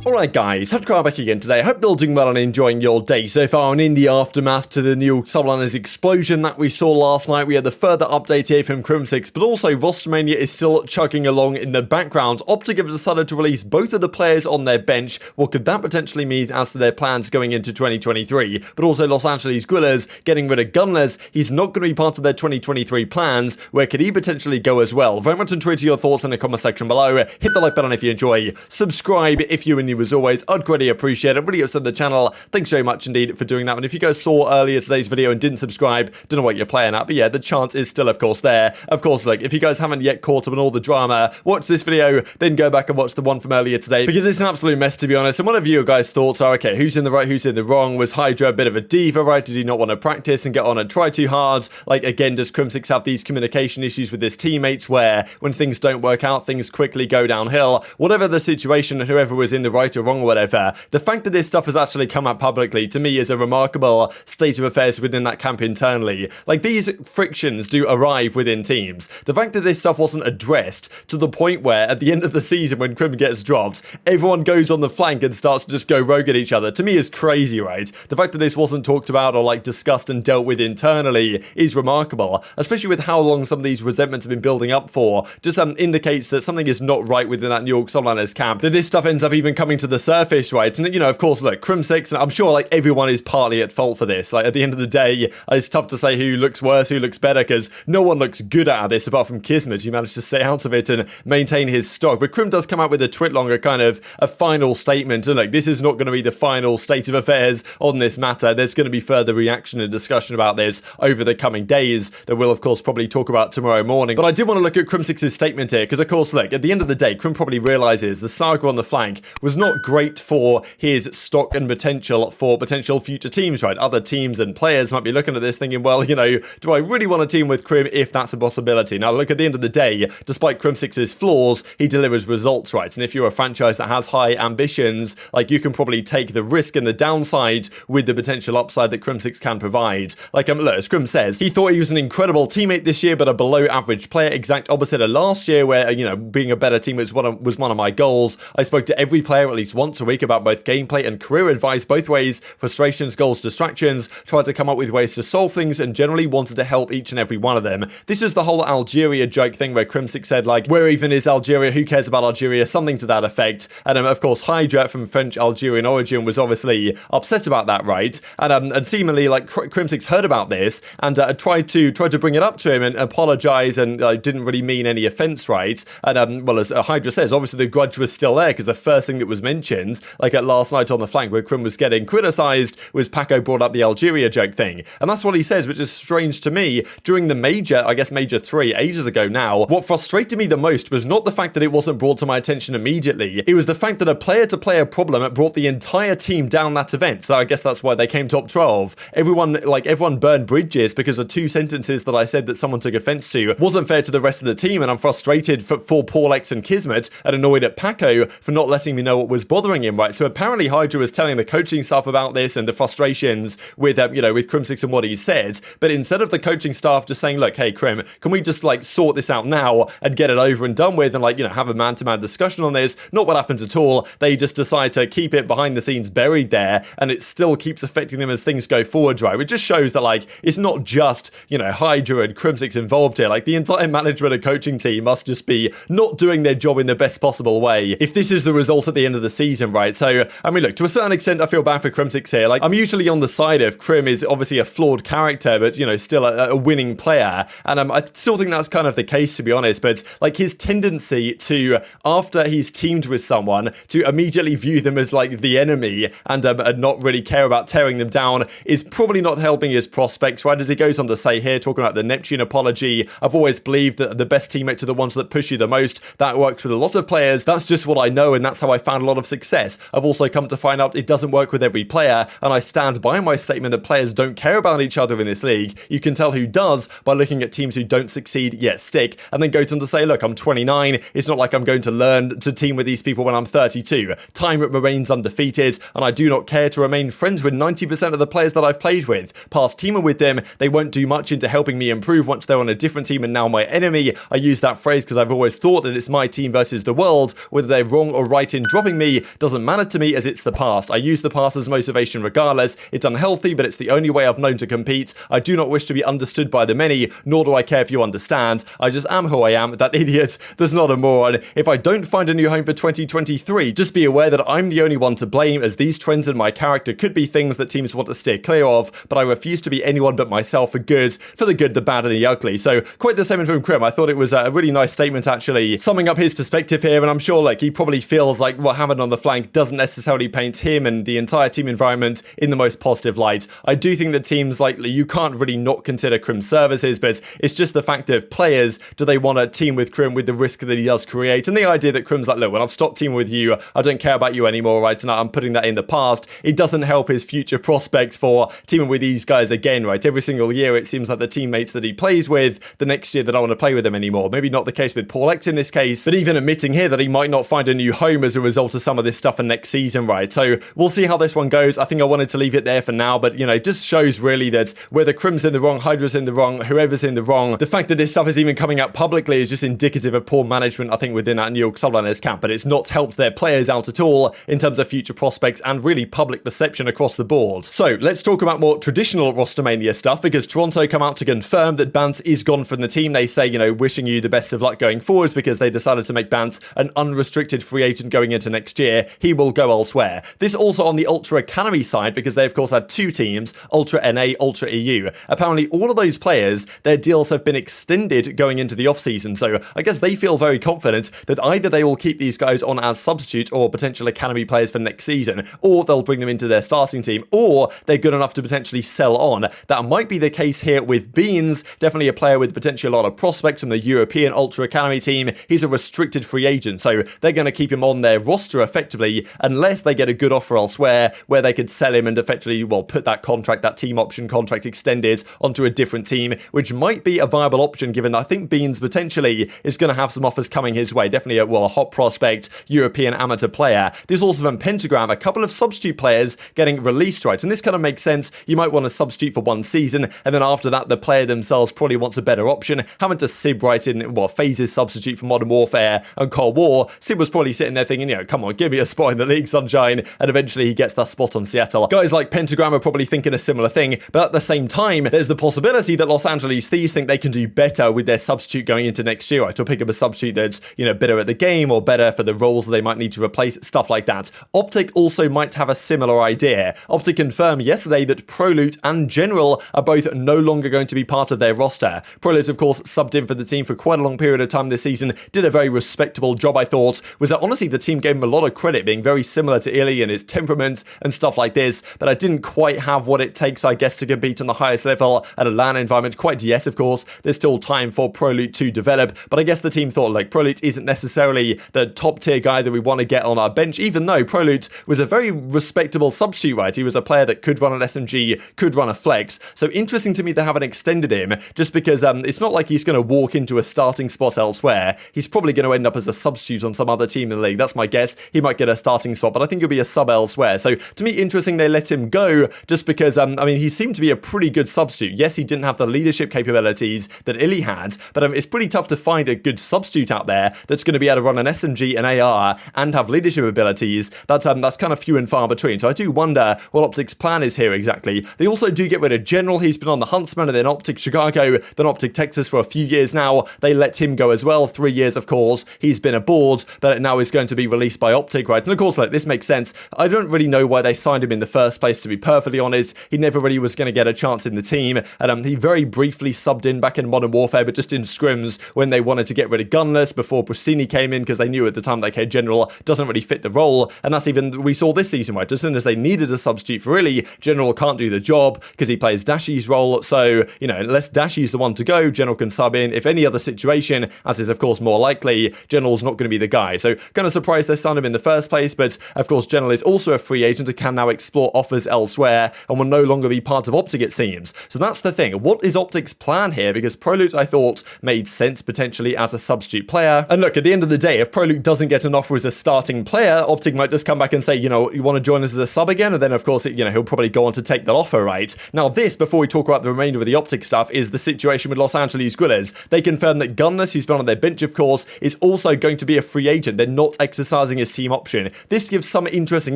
Alright guys, TacticalRab back again today. I hope you're doing well and enjoying your day so far. And in the aftermath to the new subliners explosion that we saw last night, we had the further update here from Crimsix, but also Rostermania is still chugging along in the background. OpTic have decided to release both of the players on their bench. What could that potentially mean as to their plans going into 2023? But also Los Angeles Guerrillas getting rid of Gunless. He's not going to be part of their 2023 plans. Where could he potentially go as well? Very much enjoy your thoughts in the comment section below. Hit the like button if you enjoy. Subscribe if you're new as always. I'd greatly appreciate it. Really upset the channel. Thanks very much indeed for doing that. And if you guys saw earlier today's video and didn't subscribe, don't know what you're playing at, but yeah, the chance is still of course there. Of course, look, if you guys haven't yet caught up on all the drama, watch this video, then go back and watch the one from earlier today, because it's an absolute mess to be honest. And one of you guys' thoughts are, okay, who's in the right, who's in the wrong? Was Hydra a bit of a diva, right? Did he not want to practice and get on and try too hard? Like, again, does Crimsix have these communication issues with his teammates where when things don't work out, things quickly go downhill? Whatever the situation, whoever was in the right or wrong or whatever, the fact that this stuff has actually come out publicly, to me, is a remarkable state of affairs within that camp internally. Like, these frictions do arrive within teams. The fact that this stuff wasn't addressed to the point where, at the end of the season, when Crim gets dropped, everyone goes on the flank and starts to just go rogue at each other, to me is crazy, right? The fact that this wasn't talked about or, like, discussed and dealt with internally is remarkable, especially with how long some of these resentments have been building up for. Just indicates that something is not right within that New York subliners camp, that this stuff ends up even coming to the surface, right? And, you know, of course, look, Crimsix, and I'm sure, like, everyone is partly at fault for this. Like, at the end of the day, it's tough to say who looks worse, who looks better, because no one looks good out of this apart from Kismet, who managed to stay out of it and maintain his stock. But Crim does come out with a twit longer, kind of a final statement, and like, this is not going to be the final state of affairs on this matter. There's going to be further reaction and discussion about this over the coming days that we'll, of course, probably talk about tomorrow morning. But I did want to look at Crimsix's statement here, because, of course, look, at the end of the day, Crim probably realizes the saga on the flank was not great for his stock and potential for potential future teams, right? Other teams and players might be looking at this thinking, well, you know, do I really want to team with Crim if that's a possibility? Now, look, at the end of the day, despite Crimsix's flaws, he delivers results, right? And if you're a franchise that has high ambitions, like, you can probably take the risk and the downside with the potential upside that Crimsix can provide. Like, look, as Crim says, he thought he was an incredible teammate this year, but a below average player, exact opposite of last year, where, you know, being a better teammate was one of my goals. I spoke to every player at least once a week about both gameplay and career advice, both ways, frustrations, goals, distractions, tried to come up with ways to solve things, and generally wanted to help each and every one of them. This is the whole Algeria joke thing where Crimsix said, like, where even is Algeria? Who cares about Algeria? Something to that effect. And of course, Hydra from French Algerian origin was obviously upset about that, right? And seemingly, like, Crimsix heard about this and tried to bring it up to him and apologize, and didn't really mean any offense, right? And well, as Hydra says, obviously the grudge was still there, because the first thing that was mentioned, like at last night on the flank where Crim was getting criticized, was Paco brought up the Algeria joke thing. And that's what he says, which is strange to me. During the major, I guess major 3, ages ago now, what frustrated me the most was not the fact that it wasn't brought to my attention immediately. It was the fact that a player-to-player problem brought the entire team down that event. So I guess that's why they came top 12. Everyone burned bridges because of 2 sentences that I said that someone took offense to. Wasn't fair to the rest of the team, and I'm frustrated for Paul X and Kismet, and annoyed at Paco for not letting me know what was bothering him, right? So apparently Hydra was telling the coaching staff about this and the frustrations with, you know, with Crimsix and what he said. But instead of the coaching staff just saying, look, hey, Crim, can we just, like, sort this out now and get it over and done with and, like, you know, have a man-to-man discussion on this? Not what happens at all. They just decide to keep it behind the scenes buried there, and it still keeps affecting them as things go forward, right? It just shows that, like, it's not just, you know, Hydra and Crimsix involved here. Like, the entire management and coaching team must just be not doing their job in the best possible way if this is the result at the end of the season, right? So, I mean, look, to a certain extent, I feel bad for Crimsix here. Like, I'm usually on the side of Crim is obviously a flawed character, but, you know, still a winning player. And I still think that's kind of the case, to be honest. But, like, his tendency to, after he's teamed with someone, to immediately view them as, like, the enemy and not really care about tearing them down is probably not helping his prospects, right? As he goes on to say here, talking about the Neptune apology, I've always believed that the best teammates are the ones that push you the most. That works with a lot of players. That's just what I know, and that's how I found a lot of success. I've also come to find out it doesn't work with every player, and I stand by my statement that players don't care about each other in this league. You can tell who does by looking at teams who don't succeed yet stick, and then goes on to say, look, I'm 29. It's not like I'm going to learn to team with these people when I'm 32. Time remains undefeated, and I do not care to remain friends with 90% of the players that I've played with. Past teaming with them, they won't do much into helping me improve once they're on a different team and now my enemy. I use that phrase because I've always thought that it's my team versus the world, whether they're wrong or right in dropping dropping me doesn't matter to me as it's the past. I use the past as motivation regardless. It's unhealthy, but it's the only way I've known to compete. I do not wish to be understood by the many, nor do I care if you understand. I just am who I am, that idiot. There's not a moron. If I don't find a new home for 2023, just be aware that I'm the only one to blame, as these trends in my character could be things that teams want to steer clear of, but I refuse to be anyone but myself for the good, the bad, and the ugly. So quite the statement from Crim. I thought it was a really nice statement, actually, summing up his perspective here, and I'm sure like he probably feels like what happened on the flank doesn't necessarily paint him and the entire team environment in the most positive light. I do think that teams like, you can't really not consider Crim's services, but it's just the fact of players, do they want to team with Crim with the risk that he does create? And the idea that Crim's like, look, when I've stopped teaming with you, I don't care about you anymore, right? And I'm putting that in the past. It doesn't help his future prospects for teaming with these guys again, right? Every single year, it seems like the teammates that he plays with, the next year they don't want to play with him anymore. Maybe not the case with paulX in this case, but even admitting here that he might not find a new home as a result of some of this stuff in next season, right? So we'll see how this one goes. I think I wanted to leave it there for now, but you know, it just shows really that whether Crim's in the wrong, Hydra's in the wrong, whoever's in the wrong, the fact that this stuff is even coming out publicly is just indicative of poor management, I think, within that New York Subliners camp, but it's not helped their players out at all in terms of future prospects and really public perception across the board. So let's talk about more traditional Rostermania stuff, because Toronto come out to confirm that Bance is gone from the team. They say, you know, wishing you the best of luck going forwards, because they decided to make Bance an unrestricted free agent going into next year. He will go elsewhere. This also on the Ultra Academy side, because they of course had two teams, Ultra NA, Ultra EU. Apparently all of those players, their deals have been extended going into the off-season, so I guess they feel very confident that either they will keep these guys on as substitute or potential academy players for next season, or they'll bring them into their starting team, or they're good enough to potentially sell on. That might be the case here with Beans, definitely a player with potentially a lot of prospects from the European Ultra Academy team. He's a restricted free agent, so they're going to keep him on their roster effectively, unless they get a good offer elsewhere where they could sell him and effectively, well, put that contract, that team option contract extended onto a different team, which might be a viable option given that I think Beans potentially is going to have some offers coming his way. Definitely a hot prospect, European amateur player. There's also from Pentagram, a couple of substitute players getting released, right? And this kind of makes sense. You might want to substitute for one season, and then after that, the player themselves probably wants a better option. Having to Sib right in, FaZe's substitute for Modern Warfare and Cold War, Sib was probably sitting there thinking, you know, come on, give me a spot in the league, sunshine, and eventually he gets that spot on Seattle. Guys like Pentagram are probably thinking a similar thing, but at the same time, there's the possibility that Los Angeles Thieves think they can do better with their substitute going into next year, right? Or pick up a substitute that's, you know, better at the game or better for the roles that they might need to replace, stuff like that. OpTic also might have a similar idea. OpTic confirmed yesterday that Prolute and General are both no longer going to be part of their roster. Prolute, of course, subbed in for the team for quite a long period of time this season, did a very respectable job, I thought. Was that honestly the team gave him a lot of credit, being very similar to Illy and his temperament and stuff like this, but I didn't quite have what it takes, I guess, to compete on the highest level at a LAN environment quite yet, of course. There's still time for Prolute to develop, but I guess the team thought, like, Prolute isn't necessarily the top tier guy that we want to get on our bench, even though Prolute was a very respectable substitute, right? He was a player that could run an SMG, could run a flex. So interesting to me they haven't extended him, just because it's not like he's going to walk into a starting spot elsewhere. He's probably going to end up as a substitute on some other team in the league. That's my guess. He might get a starting spot, but I think he'll be a sub elsewhere. So to me, interesting they let him go, just because, I mean, he seemed to be a pretty good substitute. Yes, he didn't have the leadership capabilities that Illy had, but it's pretty tough to find a good substitute out there that's going to be able to run an SMG, an AR, and have leadership abilities. That's kind of few and far between. So I do wonder what OpTic's plan is here exactly. They also do get rid of General. He's been on the Huntsman and then OpTic Chicago, then OpTic Texas for a few years now. They let him go as well. 3 years, of course. He's been aboard, but now is going to be released by OpTic, right? And of course, like, this makes sense. I don't really know why they signed him in the first place, to be perfectly honest. He never really was going to get a chance in the team, and he very briefly subbed in back in Modern Warfare, but just in scrims when they wanted to get rid of Gunless before Prestinni came in, because they knew at the time that, okay, General doesn't really fit the role, and that's even, we saw this season, right? As soon as they needed a substitute for Illy, General can't do the job because he plays Dashy's role, so, you know, unless Dashy's the one to go, General can sub in. If any other situation, as is of course more likely, General's not going to be the guy. So kind of surprised they signed him in the first place, but of course General is also a free agent and can now explore offers elsewhere and will no longer be part of OpTic, it seems. So that's the thing. What is OpTic's plan here? Because Prolute, I thought, made sense potentially as a substitute player. And look, at the end of the day, if Prolute doesn't get an offer as a starting player, OpTic might just come back and say, you know, you want to join us as a sub again? And then of course, you know, he'll probably go on to take that offer, right? Now this, before we talk about the remainder of the OpTic stuff, is the situation with Los Angeles Guerrillas. They confirmed that Gunless, who's been on their bench, of course, is also going to be a free agent. They're not exercising prioritizing his team option. This gives some interesting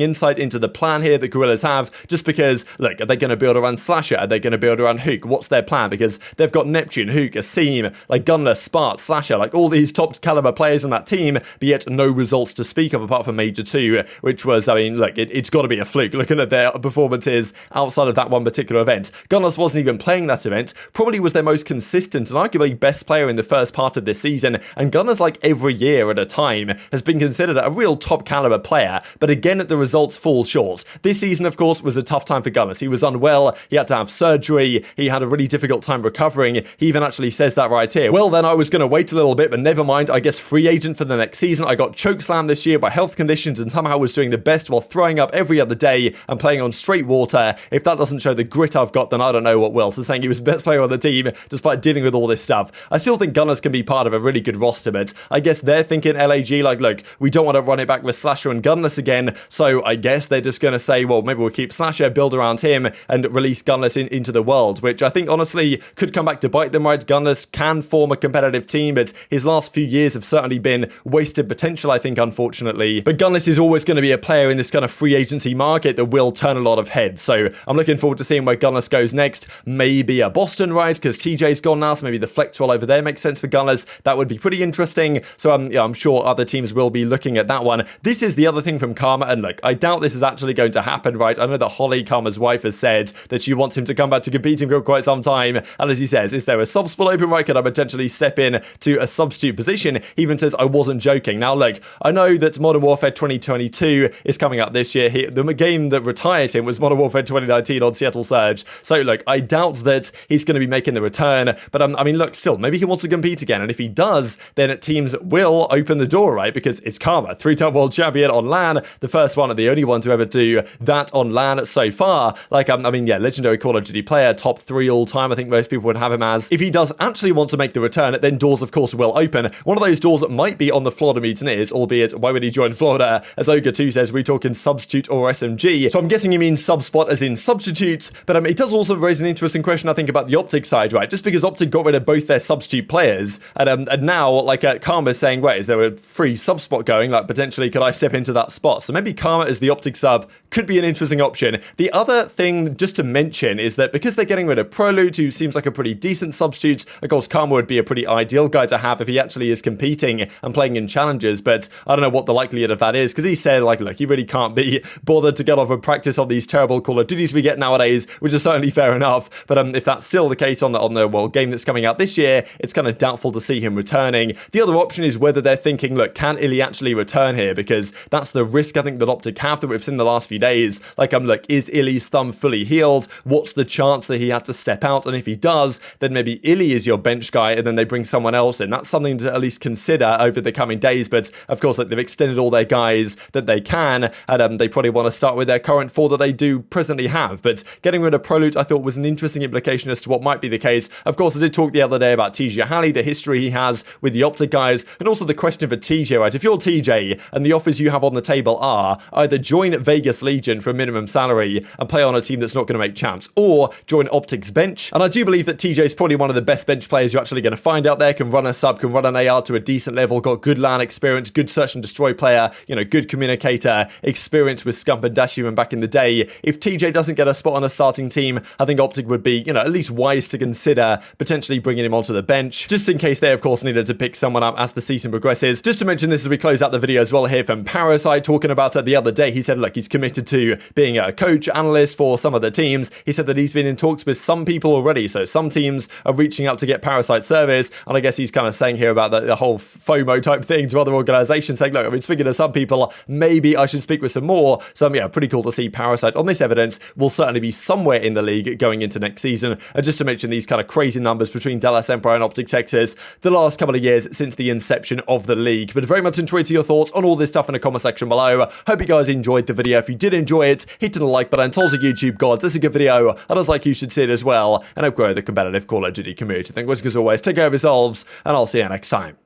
insight into the plan here that Guerrillas have, just because, look, are they going to build around Slasher? Are they going to build around Hook? What's their plan? Because they've got Neptune, Hook, Asim, like Gunless, Spart, Slasher, like all these top caliber players on that team, but yet no results to speak of apart from Major 2, which was, I mean, look, it's got to be a fluke looking at their performances outside of that one particular event. Gunless wasn't even playing that event, probably was their most consistent and arguably best player in the first part of this season, and Gunless, like every year at a time, has been considered a real top caliber player, but again, the results fall short. This season, of course, was a tough time for Gunless. He was unwell, he had to have surgery, he had a really difficult time recovering. He even actually says that right here. Well, then I was going to wait a little bit, but never mind, I guess free agent for the next season. I got chokeslammed this year by health conditions and somehow was doing the best while throwing up every other day and playing on straight water. If that doesn't show the grit I've got, then I don't know what will. So saying he was the best player on the team despite dealing with all this stuff. I still think Gunless can be part of a really good roster, but I guess they're thinking LAG like, look, we don't want to run it back with Slasher and Gunless again, so I guess they're just going to say, well, maybe we'll keep Slasher, build around him, and release Gunless into the world, which I think honestly could come back to bite them, right? Gunless can form a competitive team, but his last few years have certainly been wasted potential, I think, unfortunately. But Gunless is always going to be a player in this kind of free agency market that will turn a lot of heads, so I'm looking forward to seeing where Gunless goes next. Maybe a Boston, right? Because TJ's gone now, so maybe the flex roll over there makes sense for Gunless. That would be pretty interesting, so I'm sure other teams will be looking at that one. This is the other thing from Karma, and look, I doubt this is actually going to happen, right? I know that Holly, Karma's wife, has said that she wants him to come back to competing for quite some time, and as he says, is there a sub spot open, right? Could I potentially step in to a substitute position? He even says, I wasn't joking. Now look, I know that Modern Warfare 2022 is coming up this year. The game that retired him was Modern Warfare 2019 on Seattle Surge, so look, I doubt that he's going to be making the return, but I mean, look, still, maybe he wants to compete again, and if he does, then teams will open the door, right? Because it's Karma, 3-time world champion on LAN, the first one and the only one to ever do that on LAN so far. Like, I mean, yeah, legendary Call of Duty player, top 3 all time, I think most people would have him as. If he does actually want to make the return, then doors, of course, will open. One of those doors might be on the Florida Mutineers, albeit, why would he join Florida? As Ogre2 says, we're talking substitute or SMG. So I'm guessing he means sub spot as in substitute, but it does also raise an interesting question, I think, about the OpTic side, right? Just because OpTic got rid of both their substitute players, and now, like, Karma's saying, wait, is there a free sub spot going? Like, potentially, could I step into that spot? So maybe Karma as the OpTic sub could be an interesting option. The other thing just to mention is that because they're getting rid of Prelude, who seems like a pretty decent substitute, of course, Karma would be a pretty ideal guy to have if he actually is competing and playing in challenges, but I don't know what the likelihood of that is, because he said, like, look, he really can't be bothered to get off and practice on these terrible Call of Duties we get nowadays, which is certainly fair enough, but if that's still the case on the well, game that's coming out this year, it's kind of doubtful to see him returning. The other option is whether they're thinking, look, can aBeZy actually return here? Because that's the risk I think that OpTic have that we've seen the last few days. Like, look, is aBeZy's thumb fully healed? What's the chance that he had to step out? And if he does, then maybe aBeZy is your bench guy and then they bring someone else in. That's something to at least consider over the coming days, but of course, like, they've extended all their guys that they can, and they probably want to start with their current 4 that they do presently have, but getting rid of Prelude I thought was an interesting implication as to what might be the case. Of course, I did talk the other day about TJHaLy, the history he has with the OpTic guys, and also the question for TJ, right? If you're TJ and the offers you have on the table are either join Vegas Legion for a minimum salary and play on a team that's not going to make champs, or join OpTic's bench, and I do believe that TJ is probably one of the best bench players you're actually going to find out there, can run a sub, can run an AR to a decent level, got good LAN experience, good search and destroy player, you know, good communicator, experience with Scump and Dashy when back in the day. If TJ doesn't get a spot on a starting team, I think OpTic would be, you know, at least wise to consider potentially bringing him onto the bench, just in case they, of course, needed to pick someone up as the season progresses. Just to mention this as we close out the video as well here from Parasite, talking about it the other day. He said, look, he's committed to being a coach, analyst for some of the teams. He said that he's been in talks with some people already, so some teams are reaching out to get Parasite service, and I guess he's kind of saying here about the whole FOMO type thing to other organizations, saying, look, I've been speaking to some people, maybe I should speak with some more. So yeah, pretty cool to see Parasite on this evidence will certainly be somewhere in the league going into next season. And just to mention these kind of crazy numbers between Dallas Empire and OpTic Texas the last couple of years since the inception of the league. But very much enjoyed your thoughts on all this stuff in the comment section below. Hope you guys enjoyed the video. If you did enjoy it, hit the like button. Tells the YouTube gods this is a good video, and as like you should see it as well, and help grow the competitive Call of Duty community. Thank you as always, take care of yourselves, and I'll see you next time.